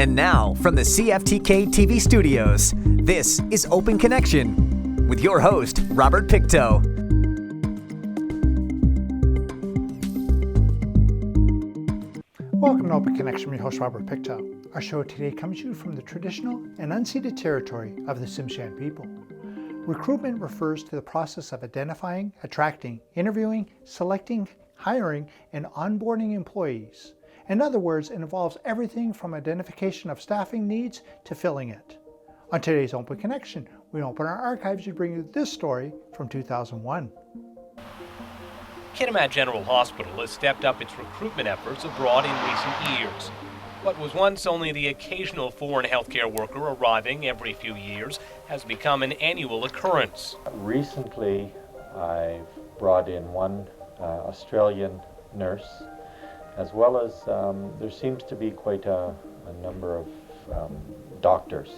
And now, from the CFTK-TV studios, this is Open Connection with your host, Robert Pictou. Welcome to Open Connection with your host, Robert Pictou. Our show today comes to you from the traditional and unceded territory of the Tsimshian people. Recruitment refers to the process of identifying, attracting, interviewing, selecting, hiring, and onboarding employees. In other words, it involves everything from identification of staffing needs to filling it. On today's Open Connection, we open our archives to bring you this story from 2001. Kitimat General Hospital has stepped up its recruitment efforts abroad in recent years. What was once only the occasional foreign healthcare worker arriving every few years has become an annual occurrence. Recently, I've brought in one Australian nurse, as well as there seems to be quite a number of doctors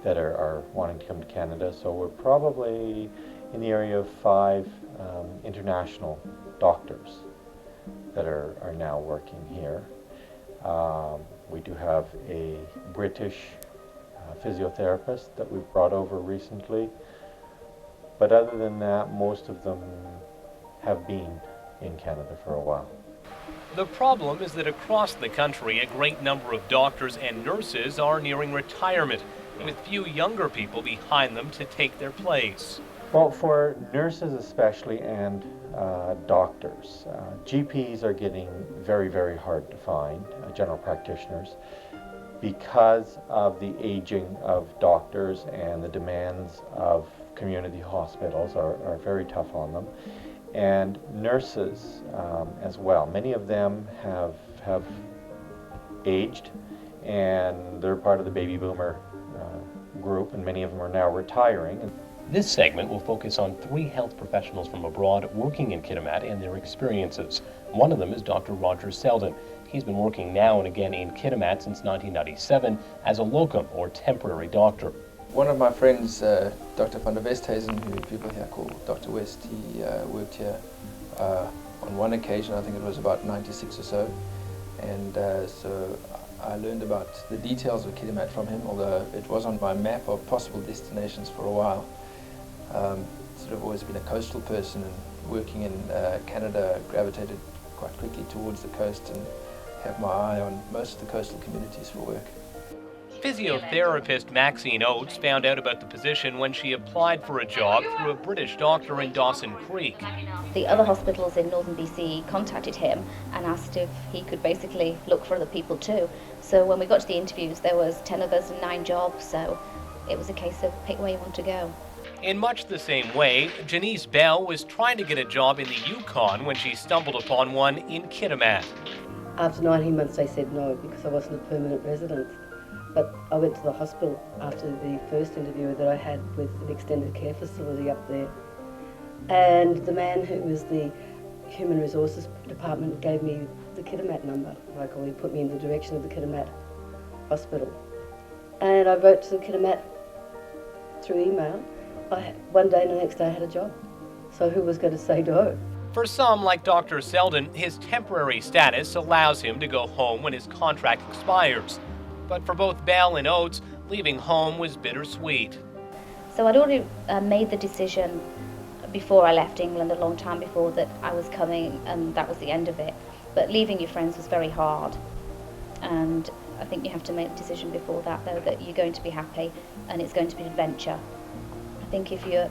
that are wanting to come to Canada. So we're probably in the area of 5 international doctors that are now working here. We do have a British physiotherapist that we've brought over recently. But other than that, most of them have been in Canada for a while. The problem is that across the country, a great number of doctors and nurses are nearing retirement, with few younger people behind them to take their place. Well, for nurses especially and doctors, GPs are getting very, very hard to find, general practitioners, because of the aging of doctors and the demands of community hospitals are very tough on them. And nurses as well. Many of them have aged, and they're part of the baby boomer group, and many of them are now retiring. This segment will focus on 3 health professionals from abroad working in Kitimat and their experiences. One of them is Dr. Roger Selden. He's been working now and again in Kitimat since 1997 as a locum or temporary doctor. One of my friends, Dr. van der Westhuizen, who people here call Dr. West, he worked here on one occasion, I think it was about 96 or so, and so I learned about the details of Kitimat from him, although it was on my map of possible destinations for a while. Sort of always been a coastal person, and working in Canada gravitated quite quickly towards the coast and have my eye on most of the coastal communities for work. Physiotherapist Maxine Oates found out about the position when she applied for a job through a British doctor in Dawson Creek. The other hospitals in northern BC contacted him and asked if he could basically look for other people too. So when we got to the interviews, there was 10 of us and 9 jobs, so it was a case of pick where you want to go. In much the same way, Janice Bell was trying to get a job in the Yukon when she stumbled upon one in Kitimat. After 19 months they said no because I wasn't a permanent resident. But I went to the hospital after the first interview that I had with an extended care facility up there. And the man who was the Human Resources Department gave me the Kitimat number. He put me in the direction of the Kitimat Hospital. And I wrote to the Kitimat through email. One day and the next day I had a job. So who was going to say no? For some, like Dr. Selden, his temporary status allows him to go home when his contract expires. But for both Bell and Oates, leaving home was bittersweet. So I'd already made the decision before I left England, a long time before, that I was coming and that was the end of it. But leaving your friends was very hard. And I think you have to make the decision before that, though, that you're going to be happy and it's going to be an adventure. I think if you're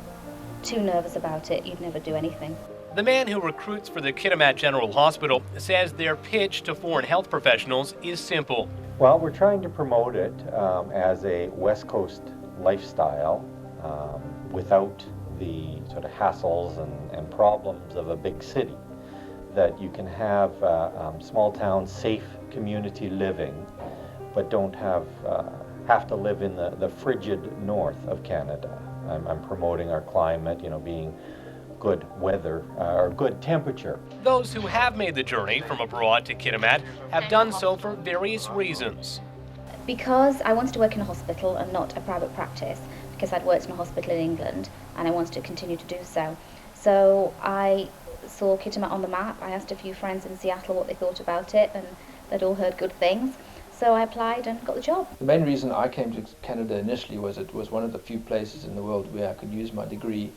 too nervous about it, you'd never do anything. The man who recruits for the Kitimat General Hospital says their pitch to foreign health professionals is simple. Well, we're trying to promote it as a West Coast lifestyle without the sort of hassles and problems of a big city. That you can have small town, safe community living, but don't have to live in the frigid north of Canada. I'm promoting our climate, being good weather or good temperature. Those who have made the journey from abroad to Kitimat have done so for various reasons. Because I wanted to work in a hospital and not a private practice, because I'd worked in a hospital in England and I wanted to continue to do so. So I saw Kitimat on the map. I asked a few friends in Seattle what they thought about it, and they'd all heard good things. So I applied and got the job. The main reason I came to Canada initially was it was one of the few places in the world where I could use my degree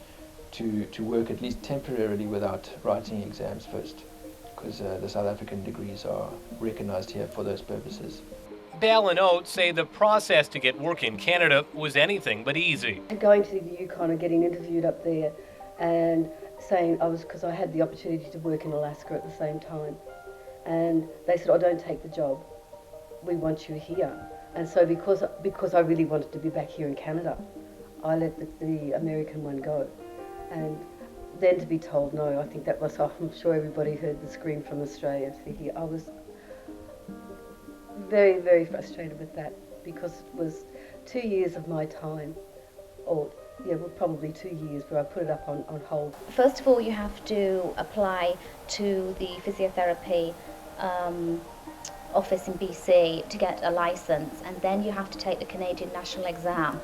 to work at least temporarily without writing exams first, because the South African degrees are recognized here for those purposes. Bell and Oates say the process to get work in Canada was anything but easy. Going to the Yukon and getting interviewed up there and saying because I had the opportunity to work in Alaska at the same time. And they said, "Oh, don't take the job. We want you here." And so because I really wanted to be back here in Canada, I let the American one go. And then to be told no, I think that was, I'm sure everybody heard the scream from Australia to hear. I was very, very frustrated with that, because it was 2 years of my time, probably 2 years, where I put it up on hold. First of all, you have to apply to the physiotherapy office in BC to get a license, and then you have to take the Canadian national exam.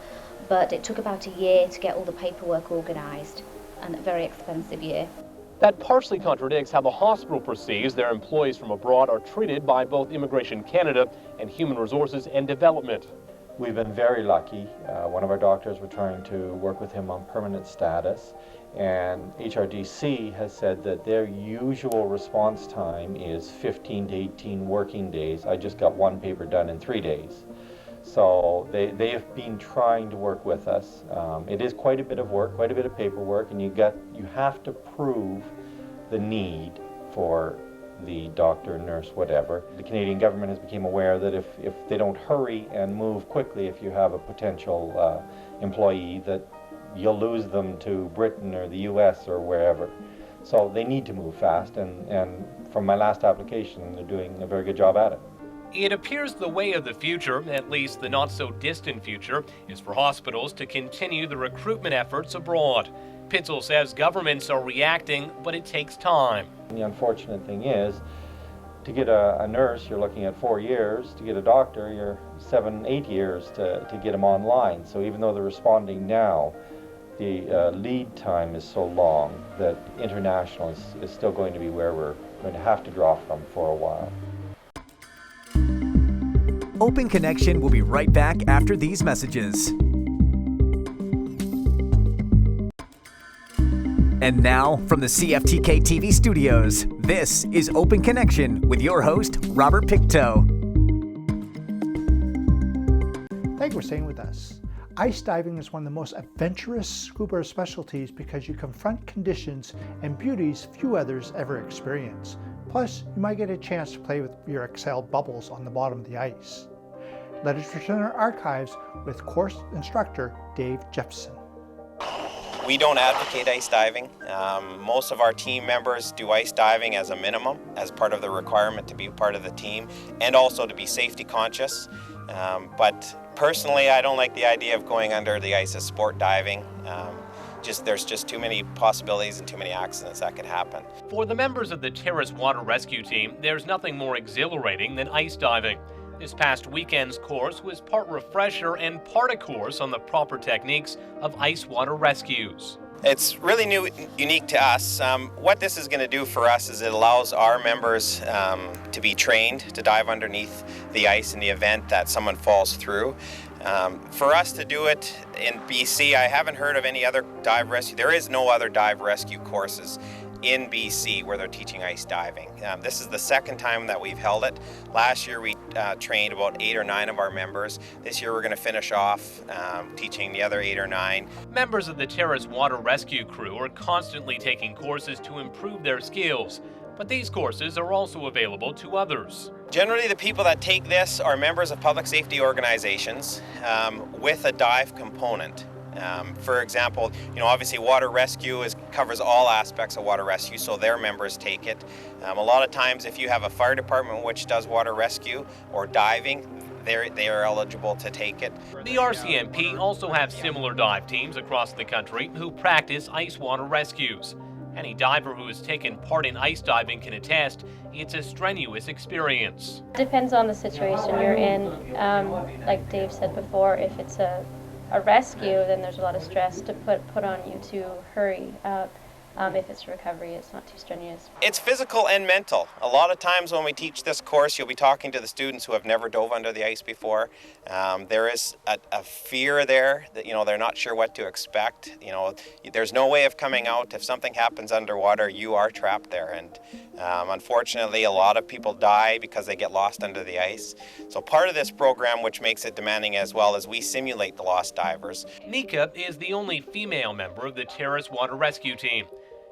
But it took about a year to get all the paperwork organised, and a very expensive year. That partially contradicts how the hospital perceives their employees from abroad are treated by both Immigration Canada and Human Resources and Development. We've been very lucky. One of our doctors, we're trying to work with him on permanent status, and HRDC has said that their usual response time is 15 to 18 working days. I just got one paper done in 3 days. So they have been trying to work with us. It is quite a bit of work, quite a bit of paperwork, and you have to prove the need for the doctor, nurse, whatever. The Canadian government has become aware that if they don't hurry and move quickly, if you have a potential employee, that you'll lose them to Britain or the US or wherever. So they need to move fast, and from my last application, they're doing a very good job at it. It appears the way of the future, at least the not-so-distant future, is for hospitals to continue the recruitment efforts abroad. Pitzel says governments are reacting, but it takes time. The unfortunate thing is, to get a nurse, you're looking at 4 years. To get a doctor, you're 7, 8 years to get them online. So even though they're responding now, the lead time is so long that international is still going to be where we're going to have to draw from for a while. Open Connection will be right back after these messages. And now, from the CFTK-TV studios, this is Open Connection with your host, Robert Pictou. Thank you for staying with us. Ice diving is one of the most adventurous scuba specialties because you confront conditions and beauties few others ever experience. Plus, you might get a chance to play with your exhaled bubbles on the bottom of the ice. Let us return our archives with course instructor Dave Jeffson. We don't advocate ice diving. Most of our team members do ice diving as a minimum, as part of the requirement to be part of the team, and also to be safety conscious. But personally, I don't like the idea of going under the ice as sport diving. There's just too many possibilities and too many accidents that could happen. For the members of the Terrace Water Rescue Team, there's nothing more exhilarating than ice diving. This past weekend's course was part refresher and part a course on the proper techniques of ice water rescues. It's really unique to us. What this is going to do for us is it allows our members to be trained to dive underneath the ice in the event that someone falls through. For us to do it in BC, I haven't heard of any other dive rescue. There is no other dive rescue courses in BC where they're teaching ice diving. This is the second time that we've held it. Last year we trained about 8 or 9 of our members. This year we're going to finish off teaching the other 8 or 9. Members of the Terrace Water Rescue crew are constantly taking courses to improve their skills, but these courses are also available to others. Generally, the people that take this are members of public safety organizations with a dive component. For example, obviously water rescue covers all aspects of water rescue, so their members take it. A lot of times if you have a fire department which does water rescue or diving, they are eligible to take it. The RCMP also have similar dive teams across the country who practice ice water rescues. Any diver who has taken part in ice diving can attest it's a strenuous experience. Depends on the situation you're in. Like Dave said before, if it's a rescue, then there's a lot of stress to put on you to hurry up. If it's recovery, it's not too strenuous. It's physical and mental. A lot of times when we teach this course, you'll be talking to the students who have never dove under the ice before. There is a fear there that, they're not sure what to expect. There's no way of coming out. If something happens underwater, you are trapped there. And unfortunately, a lot of people die because they get lost under the ice. So part of this program, which makes it demanding as well, is we simulate the lost divers. Nika is the only female member of the Terrace Water Rescue Team.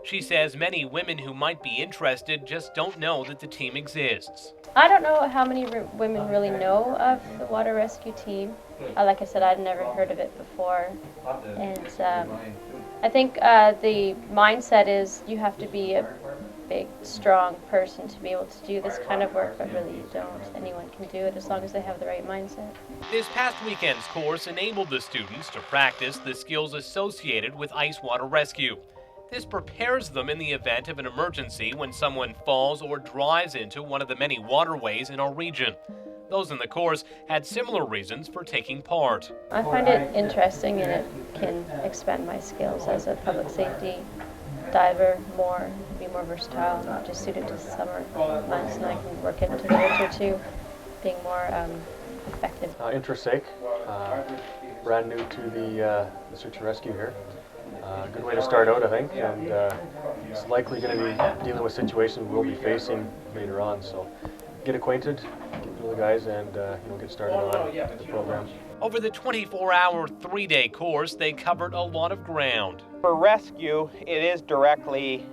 She says many women who might be interested just don't know that the team exists. I don't know how many women really know of the water rescue team. Like I said, I'd never heard of it before. And I think the mindset is you have to be a big, strong person to be able to do this kind of work, but really you don't. Anyone can do it as long as they have the right mindset. This past weekend's course enabled the students to practice the skills associated with ice water rescue. This prepares them in the event of an emergency when someone falls or drives into one of the many waterways in our region. Those in the course had similar reasons for taking part. I find it interesting, and it can expand my skills as a public safety diver be more versatile, not just suited to summer months, and I can work into the winter too, being more effective. Interest's sake, brand new to the search and rescue here. Good way to start out, I think, and it's likely going to be dealing with situations we'll be facing later on. So get acquainted, get to know the guys, and get started on the program. Over the 24-hour, 3-day course, they covered a lot of ground. For rescue, it is directly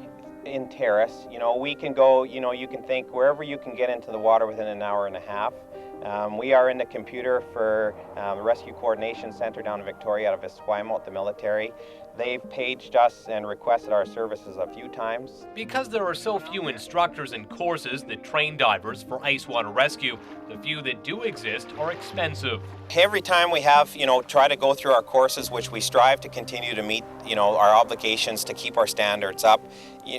in Terrace. We can go, you can think wherever you can get into the water within an hour and a half. We are in the computer for the Rescue Coordination Center down in Victoria out of Esquimalt, the military. They've paged us and requested our services a few times. Because there are so few instructors and courses that train divers for ice water rescue, the few that do exist are expensive. Every time we have, try to go through our courses, which we strive to continue to meet, our obligations to keep our standards up,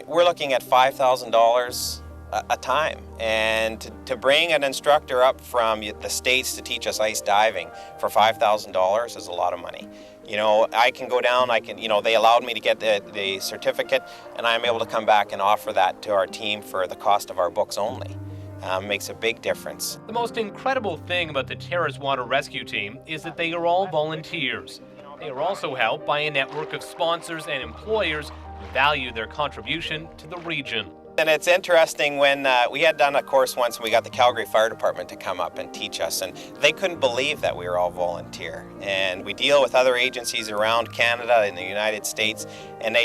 we're looking at $5,000 a time. And to bring an instructor up from the States to teach us ice diving for $5,000 is a lot of money. I can go down, they allowed me to get the certificate, and I'm able to come back and offer that to our team for the cost of our books only. Makes a big difference. The most incredible thing about the Terrace Water Rescue Team is that they are all volunteers. They are also helped by a network of sponsors and employers who value their contribution to the region. And it's interesting when we had done a course once and we got the Calgary Fire Department to come up and teach us, and they couldn't believe that we were all volunteer. And we deal with other agencies around Canada and the United States, and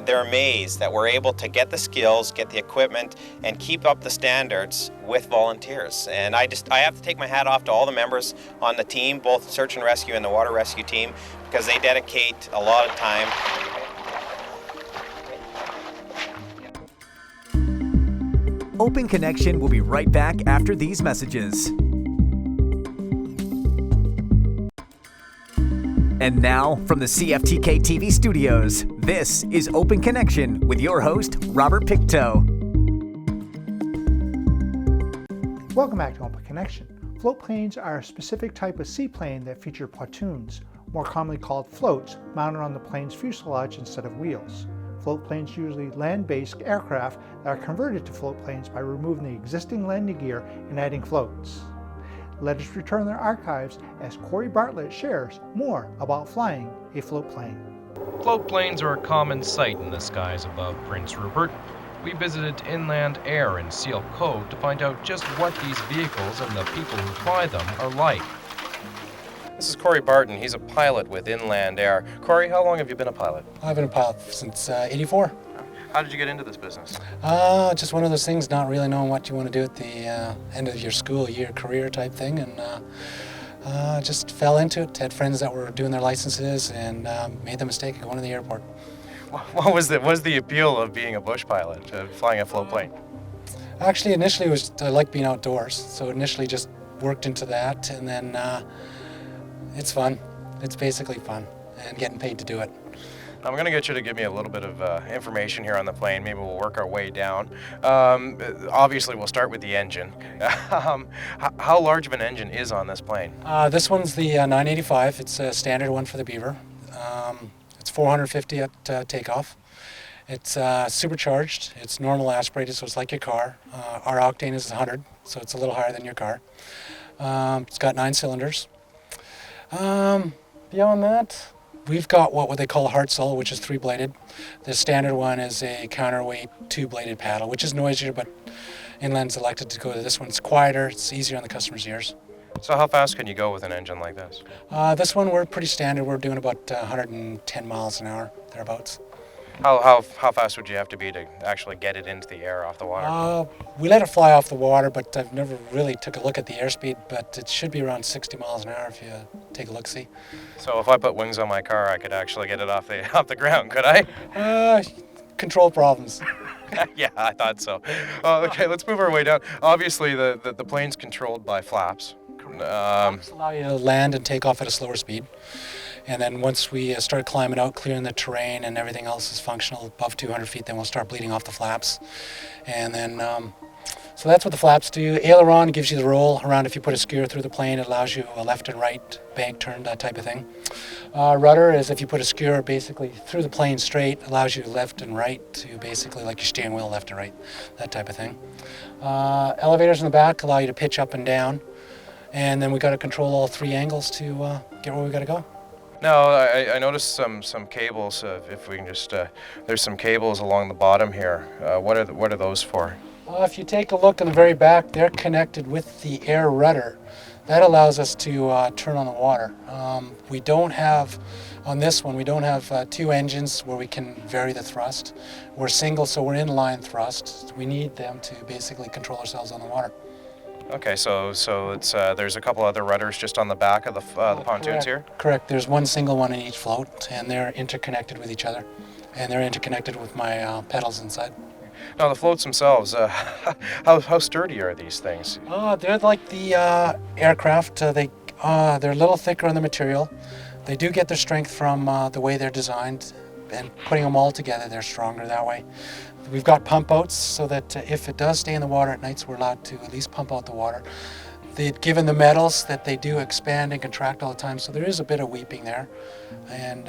they're amazed that we're able to get the skills, get the equipment, and keep up the standards with volunteers. And I have to take my hat off to all the members on the team, both search and rescue and the water rescue team, because they dedicate a lot of time. Open Connection will be right back after these messages. And now, from the CFTK-TV studios, this is Open Connection with your host, Robert Pictou. Welcome back to Open Connection. Float planes are a specific type of seaplane that feature pontoons, more commonly called floats, mounted on the plane's fuselage instead of wheels. Float planes usually land-based aircraft that are converted to float planes by removing the existing landing gear and adding floats. Let us return to their archives as Corey Bartlett shares more about flying a float plane. Float planes are a common sight in the skies above Prince Rupert. We visited Inland Air in Seal Cove to find out just what these vehicles and the people who fly them are like. This is Corey Barton. He's a pilot with Inland Air. Corey, how long have you been a pilot? I've been a pilot since '84. How did you get into this business? Just one of those things, not really knowing what you want to do at the end of your school year, career type thing, and just fell into it. Had friends that were doing their licenses and made the mistake of going to the airport. What was the appeal of being a bush pilot, flying a float plane? Actually, initially I like being outdoors, so initially just worked into that, and then it's fun. It's basically fun, and getting paid to do it. I'm going to get you to give me a little bit of information here on the plane. Maybe we'll work our way down. Obviously, we'll start with the engine. How large of an engine is on this plane? This one's the 985. It's a standard one for the Beaver. It's 450 at takeoff. It's supercharged. It's normal aspirated, so it's like your car. Our octane is 100, so it's a little higher than your car. It's got 9 cylinders. Beyond that, we've got what they call a Hartzell, which is 3-bladed. The standard one is a counterweight 2-bladed paddle, which is noisier, but Inland's elected to go to this one. It's quieter, it's easier on the customer's ears. So how fast can you go with an engine like this? This one, we're pretty standard. We're doing about 110 miles an hour, thereabouts. How fast would you have to be to actually get it into the air off the water? We let it fly off the water, but I've never really took a look at the airspeed, but it should be around 60 miles an hour if you take a look-see. So if I put wings on my car, I could actually get it off the ground, could I? Control problems. Yeah, I thought so. Okay, let's move our way down. Obviously, the plane's controlled by flaps. Flaps allow you to land and take off at a slower speed. And then once we start climbing out, clearing the terrain and everything else is functional above 200 feet, then we'll start bleeding off the flaps. And then, so that's what the flaps do. Aileron gives you the roll around. If you put a skewer through the plane, it allows you a left and right bank turn, that type of thing. Rudder is if you put a skewer basically through the plane straight, allows you left and right to basically like your steering wheel, left and right, that type of thing. Elevators in the back allow you to pitch up and down. And then we got to control all 3 angles to get where we got to go. No, I noticed some cables. If we can just, there's some cables along the bottom here. What are those for? If you take a look in the very back, they're connected with the air rudder. That allows us to turn on the water. We don't have, on this one, we don't have 2 engines where we can vary the thrust. We're single, so we're inline thrust. We need them to basically control ourselves on the water. Okay, so it's there's a couple other rudders just on the back of the pontoons here? Correct. There's one single one in each float, and they're interconnected with each other. And they're interconnected with my pedals inside. Now, the floats themselves, how sturdy are these things? They're like the aircraft. They're a little thicker on the material. They do get their strength from the way they're designed, and putting them all together, they're stronger that way. We've got pump outs so that if it does stay in the water at nights, we're allowed to at least pump out the water. Given the metals that they do expand and contract all the time, so there is a bit of weeping there. And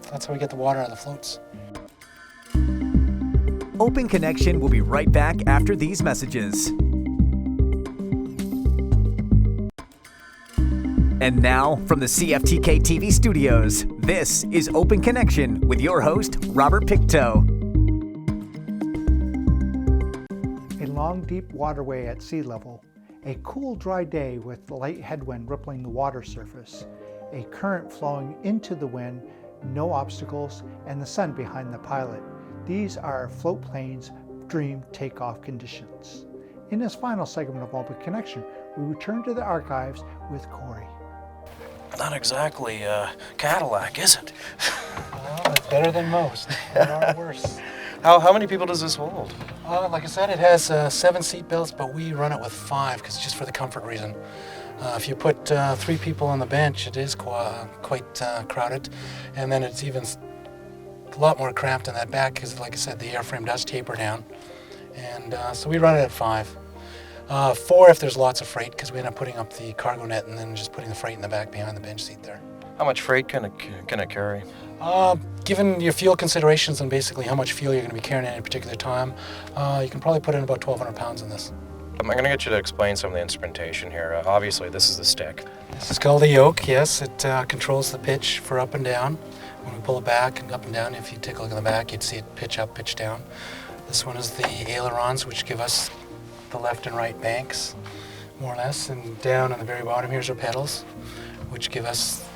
that's how we get the water out of the floats. Open Connection will be right back after these messages. And now, from the CFTK-TV studios, this is Open Connection with your host, Robert Pictou. A long, deep waterway at sea level, a cool, dry day with light headwind rippling the water surface, a current flowing into the wind, no obstacles, and the sun behind the pilot. These are float plane's dream takeoff conditions. In this final segment of Open Connection, we return to the archives with Corey. Not exactly Cadillac, is it? Well, it's better than most. There are worse. How many people does this hold? Like I said, it has 7 seat belts, but we run it with 5 because just for the comfort reason. If you put 3 people on the bench, it is quite crowded, and then it's even a lot more cramped in that back because, like I said, the airframe does taper down, and so we run it at 5. 4 if there's lots of freight because we end up putting up the cargo net and then just putting the freight in the back behind the bench seat there. How much freight can it carry? Given your fuel considerations and basically how much fuel you're going to be carrying at any particular time, you can probably put in about 1,200 pounds in this. I'm going to get you to explain some of the instrumentation here. Obviously, this is the stick. This is called the yoke, yes. It controls the pitch for up and down. When we pull it back and up and down, if you take a look in the back, you'd see it pitch up, pitch down. This one is the ailerons, which give us the left and right banks, more or less. And down on the very bottom, here's our pedals, which give us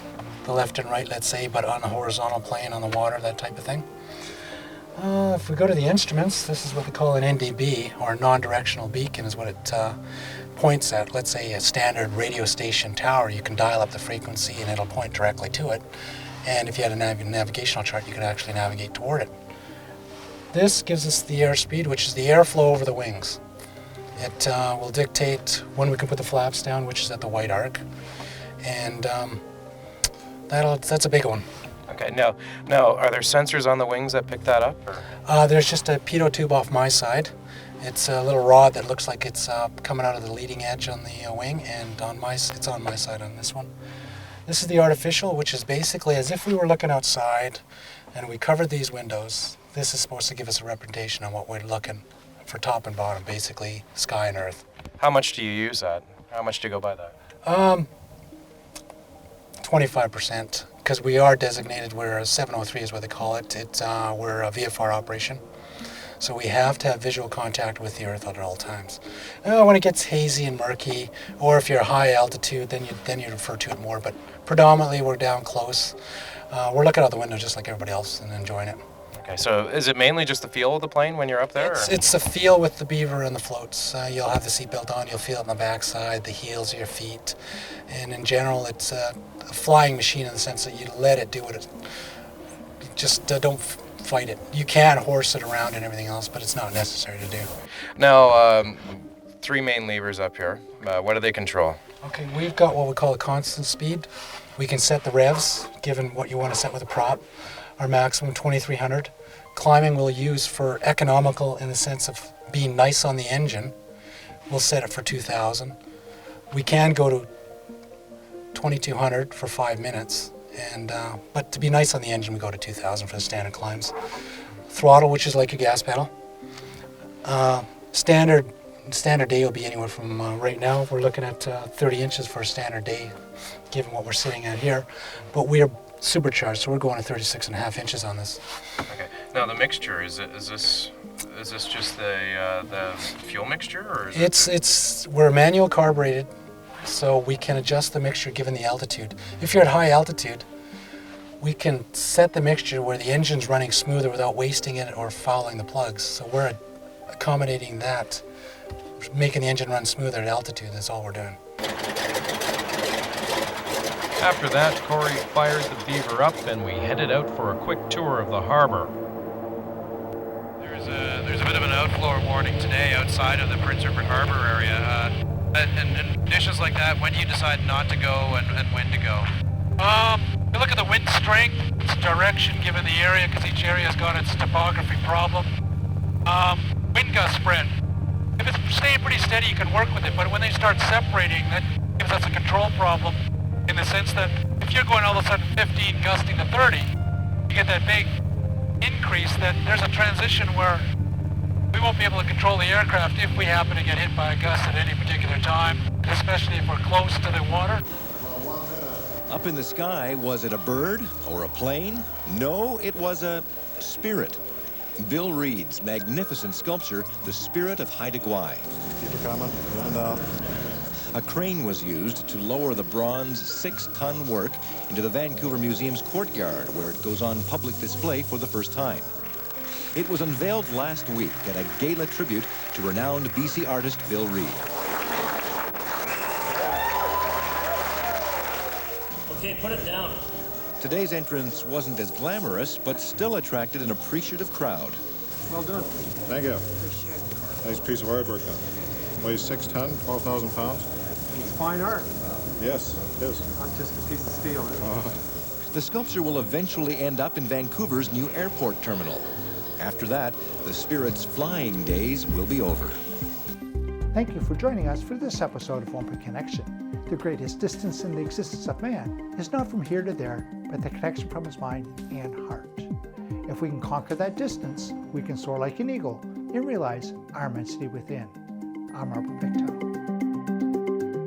the left and right, let's say, but on a horizontal plane on the water, that type of thing. If we go to the instruments, this is what we call an NDB, or non-directional beacon, is what it points at. Let's say a standard radio station tower, you can dial up the frequency and it'll point directly to it. And if you had a navigational chart, you could actually navigate toward it. This gives us the airspeed, which is the airflow over the wings. It will dictate when we can put the flaps down, which is at the white arc. And that's a big one. Okay, now, are there sensors on the wings that pick that up? There's just a pitot tube off my side. It's a little rod that looks like it's coming out of the leading edge on the wing, and it's on my side on this one. This is the artificial, which is basically as if we were looking outside and we covered these windows. this is supposed to give us a representation on what we're looking for, top and bottom, basically sky and earth. How much do you use that? How much do you go by that? 25%, because we are designated, we're a 703 is what they call it. We're a VFR operation. So we have to have visual contact with the earth at all times. When it gets hazy and murky, or if you're high altitude, then you refer to it more. But predominantly we're down close. We're looking out the window just like everybody else and enjoying it. Okay, so is it mainly just the feel of the plane when you're up there? It's the feel with the beaver and the floats. You'll have the seatbelt on, you'll feel it on the backside, the heels of your feet. And in general, it's a flying machine in the sense that you let it do what it, you just don't fight it. You can horse it around and everything else, but it's not necessary to do. Now, 3 main levers up here. What do they control? Okay, we've got what we call a constant speed. We can set the revs, given what you want to set with a prop. Our maximum 2300. Climbing we'll use for economical in the sense of being nice on the engine. We'll set it for 2000. We can go to 2200 for 5 minutes. But to be nice on the engine, we go to 2,000 for the standard climbs. Throttle, which is like your gas pedal. Standard day will be anywhere from, right now, we're looking at 30 inches for a standard day, given what we're sitting at here. But we are supercharged, so we're going to 36.5 inches on this. Okay. Now the mixture, is this just the fuel mixture, or is we're manual carbureted. So we can adjust the mixture given the altitude. If you're at high altitude, we can set the mixture where the engine's running smoother without wasting it or fouling the plugs. So we're accommodating that, making the engine run smoother at altitude. That's all we're doing. After that, Corey fires the Beaver up and we headed out for a quick tour of the harbor. There's a bit of an outflow warning today outside of the Prince Rupert Harbor area. And conditions like that, when do you decide not to go and when to go? We look at the wind strength, its direction given the area, because each area has got its topography problem. Wind gust spread. If it's staying pretty steady, you can work with it, but when they start separating, that gives us a control problem in the sense that if you're going all of a sudden 15 gusting to 30, you get that big increase that there's a transition where we won't be able to control the aircraft if we happen to get hit by a gust at any particular time, especially if we're close to the water. Up in the sky, was it a bird or a plane? No, it was a spirit. Bill Reed's magnificent sculpture, The Spirit of Haida Gwaii. People coming, going down. A crane was used to lower the bronze 6-ton work into the Vancouver Museum's courtyard, where it goes on public display for the first time. It was unveiled last week at a gala tribute to renowned BC artist Bill Reed. Okay, put it down. Today's entrance wasn't as glamorous, but still attracted an appreciative crowd. Well done. Thank you. Nice piece of artwork. Weighs 6 ton, 12,000 pounds. It's fine art. Yes, it is. Not just a piece of steel. The sculpture will eventually end up in Vancouver's new airport terminal. After that, the Spirit's flying days will be over. Thank you for joining us for this episode of Open Connection. The greatest distance in the existence of man is not from here to there, but the connection from his mind and heart. If we can conquer that distance, we can soar like an eagle and realize our immensity within. I'm Robert Pictou.